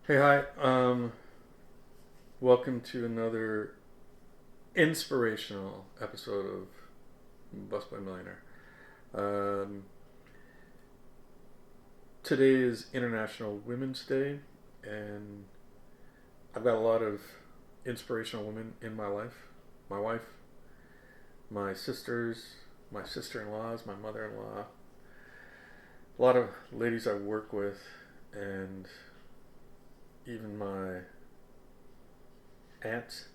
Hey, hi. Welcome to another inspirational episode of Bus by Millionaire. Um, Today is International Women's Day, and I've got a lot of inspirational women in my life. My wife, my sisters, my sister-in-laws, my mother-in-law, a lot of ladies I work with, and even my aunts.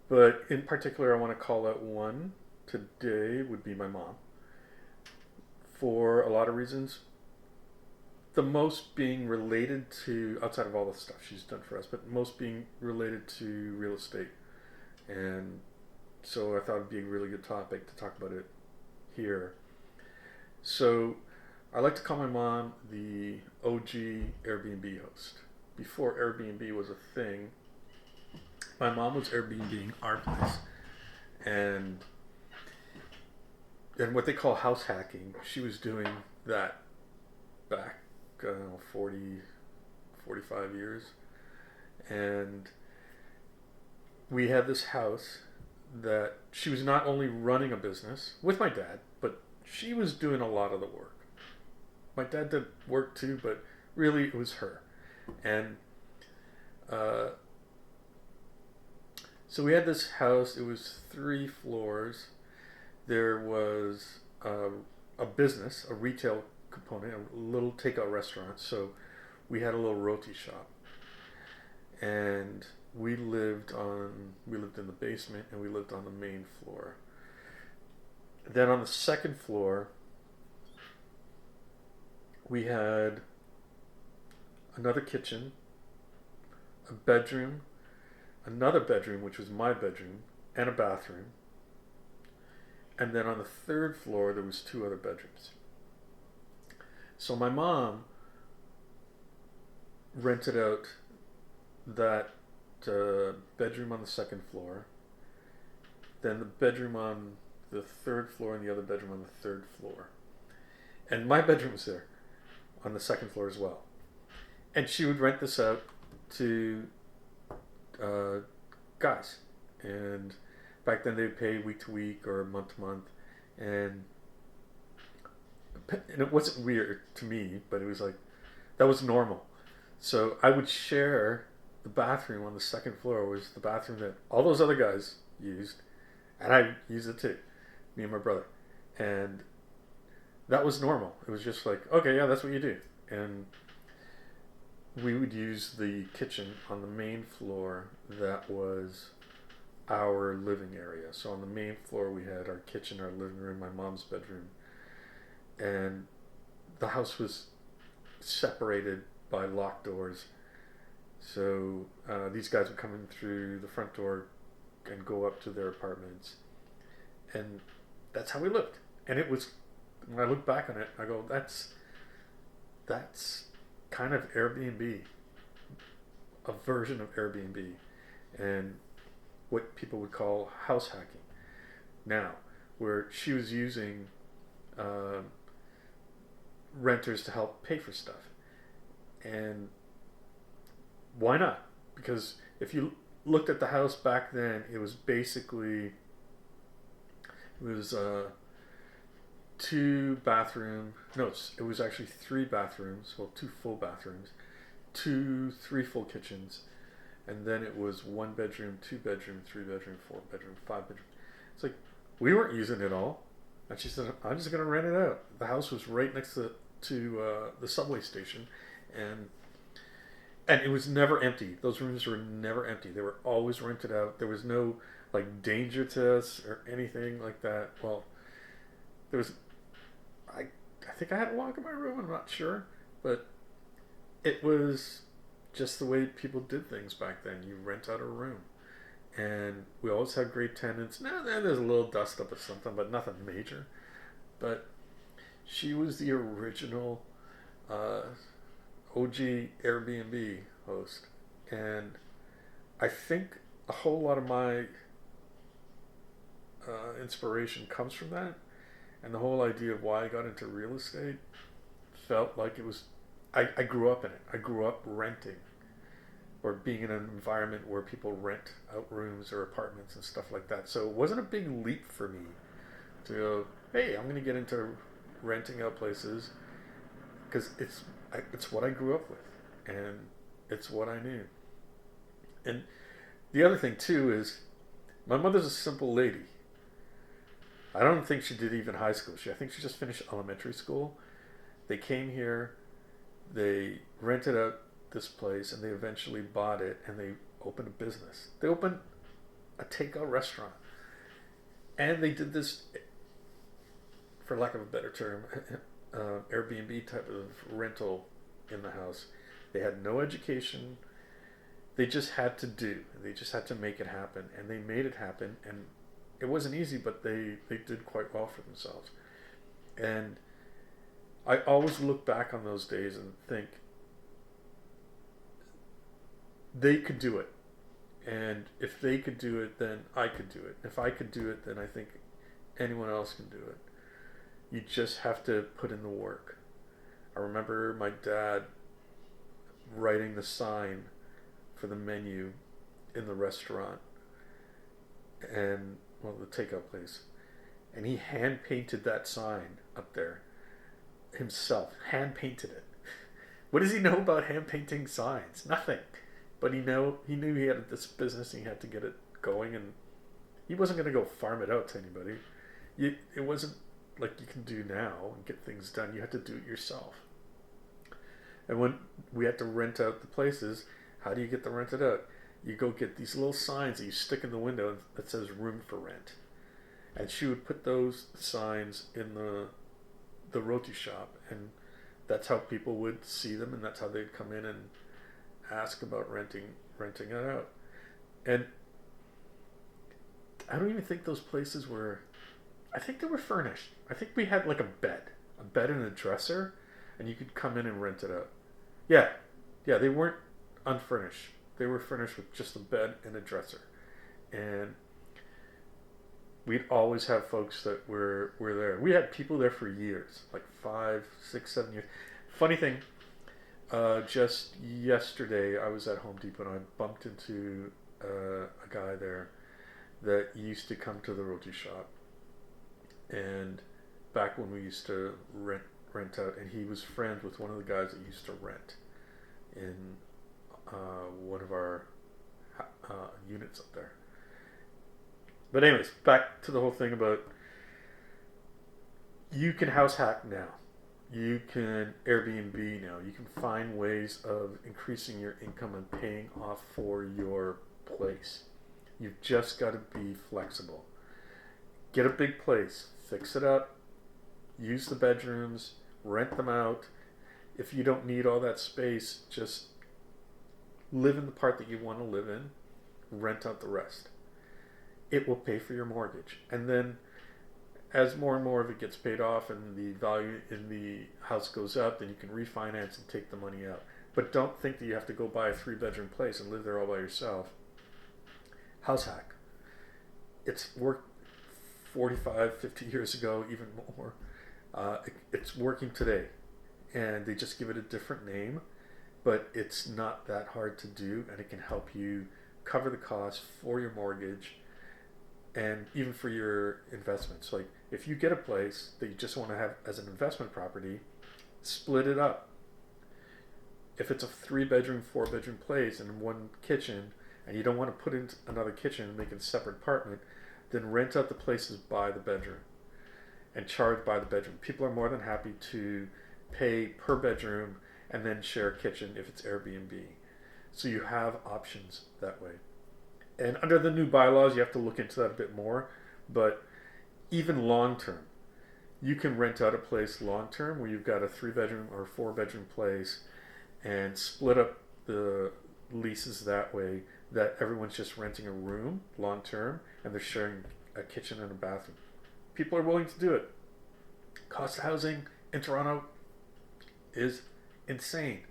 But in particular, I want to call out one today would be my mom for a lot of reasons. The most being related to, outside of all the stuff she's done for us, but most being related to real estate. And so I thought it'd be a really good topic to talk about it here. So I like to call my mom the OG Airbnb host. Before Airbnb was a thing, my mom was Airbnb our place. And and what they call house hacking, she was doing that back, I don't know, 40, 45 years. And we had this house that she was not only running a business with my dad, but she was doing a lot of the work. My dad did work too, but really it was her. And uh, so we had this house, it was 3 floors. There was a business, a retail component, a little takeout restaurant. So we had a little roti shop, and we lived in the basement, and we lived on the main floor. Then on the second floor, we had another kitchen, a bedroom, another bedroom, which was my bedroom, and a bathroom. And then on the third floor, there was 2 other bedrooms. So my mom rented out that bedroom on the second floor, then the bedroom on the third floor, and the other bedroom on the third floor. And my bedroom was there on the second floor as well. And she would rent this out to uh, guys. And back then they'd pay week to week or month to month. And, and it wasn't weird to me, but it was like, that was normal. So I would share the bathroom on the second floor, was the bathroom that all those other guys used, and I used it too, me and my brother. And that was normal. It was just like, okay, yeah, that's what you do. And we would use the kitchen on the main floor that was our living area. So on the main floor, we had our kitchen, our living room, my mom's bedroom, and the house was separated by locked doors. So these guys would come in through the front door and go up to their apartments, and that's how we lived. And it was, when I look back on it, I go, that's kind of Airbnb, a version of Airbnb, and what people would call house hacking now, where she was using uh, renters to help pay for stuff. And why not? Because if you looked at the house back then, it was basically, it was 2 bathroom. No, it was actually 3 bathrooms. Well, 2 full bathrooms, 3 full kitchens, and then it was 1 bedroom, 2 bedroom, 3 bedroom, 4 bedroom, 5 bedroom. It's like we weren't using it all, and she said, "I'm just gonna rent it out." The house was right next to the subway station, and and it was never empty. Those rooms were never empty. They were always rented out. There was no like danger to us or anything like that. Well, there was. I I think I had a lock in my room. I'm not sure, but it was just the way people did things back then. You rent out a room, and we always had great tenants. Now and then there's a little dust up or something, but nothing major. But she was the original uh, OG Airbnb host, and I think a whole lot of my inspiration comes from that, and the whole idea of why I got into real estate felt like it was I grew up in it. I grew up renting or being in an environment where people rent out rooms or apartments and stuff like that. So it wasn't a big leap for me to go, hey, I'm going to get into renting out places because it's what I grew up with and it's what I knew. And the other thing too is my mother's a simple lady. I don't think she did even high school. I think she just finished elementary school. They came here, they rented out this place, and they eventually bought it, and they opened a business. They opened a takeout restaurant, and they did this, for lack of a better term, Airbnb type of rental in the house. They had no education. They just had to do. They just had to make it happen, and they made it happen. And it wasn't easy, but they did quite well for themselves. And I always look back on those days and think they could do it. And if they could do it, then I could do it. If I could do it, then I think anyone else can do it. You just have to put in the work. I remember my dad writing the sign for the menu in the restaurant and, well, the takeout place. And he hand painted that sign up there himself. Hand painted it. What does he know about hand painting signs? Nothing. But he knew he had this business and he had to get it going, and he wasn't going to go farm it out to anybody. It wasn't like you can do now and get things done. You had to do it yourself. And when we had to rent out the places, how do you get them rented out? You go get these little signs that you stick in the window that says room for rent. And she would put those signs in the roti shop, and that's how people would see them, and that's how they'd come in and ask about renting it out. And I don't even think those places were, I think they were furnished. I think we had like a bed and a dresser, and you could come in and rent it out. Yeah, they weren't unfurnished. They were furnished with just a bed and a dresser. And we'd always have folks that were there. We had people there for years, like 5, 6, 7 years. Funny thing, just yesterday I was at Home Depot and I bumped into a guy there that used to come to the roti shop, and back when we used to rent out, and he was friends with one of the guys that used to rent in one of our units up there. But anyways, back to the whole thing about you can house hack now. You can Airbnb now. You can find ways of increasing your income and paying off for your place. You've just got to be flexible. Get a big place, fix it up, use the bedrooms, rent them out. If you don't need all that space, just live in the part that you want to live in, rent out the rest. It will pay for your mortgage. And then as more and more of it gets paid off and the value in the house goes up, then you can refinance and take the money out. But don't think that you have to go buy a 3-bedroom place and live there all by yourself. House hack. It's worked 45, 50 years ago, even more. It's working today. And they just give it a different name. But it's not that hard to do, and it can help you cover the costs for your mortgage and even for your investments. Like if you get a place that you just want to have as an investment property, split it up. If it's a 3-bedroom, 4-bedroom place and one kitchen, and you don't want to put in another kitchen and make it a separate apartment, then rent out the places by the bedroom and charge by the bedroom. People are more than happy to pay per bedroom and then share a kitchen if it's Airbnb. So you have options that way. And under the new bylaws, you have to look into that a bit more. But even long term, you can rent out a place long term where you've got a 3-bedroom or 4-bedroom place and split up the leases that way, that everyone's just renting a room long term and they're sharing a kitchen and a bathroom. People are willing to do it. Cost of housing in Toronto is insane.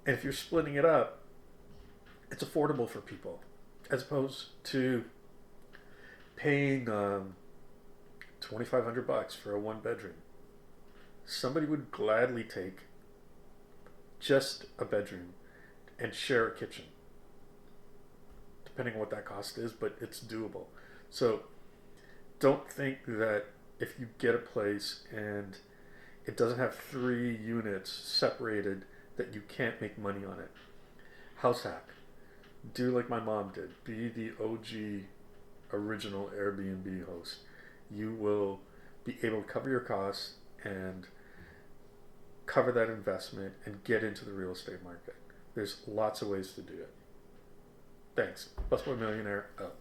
And if you're splitting it up, it's affordable for people, as opposed to paying $2,500 for a 1-bedroom. Somebody would gladly take just a bedroom and share a kitchen, depending on what that cost is, but it's doable. So don't think that if you get a place and it doesn't have 3 units separated that you can't make money on it. House hack. Do like my mom did. Be the OG original Airbnb host. You will be able to cover your costs and cover that investment and get into the real estate market. There's lots of ways to do it. Thanks. Busboy Millionaire out.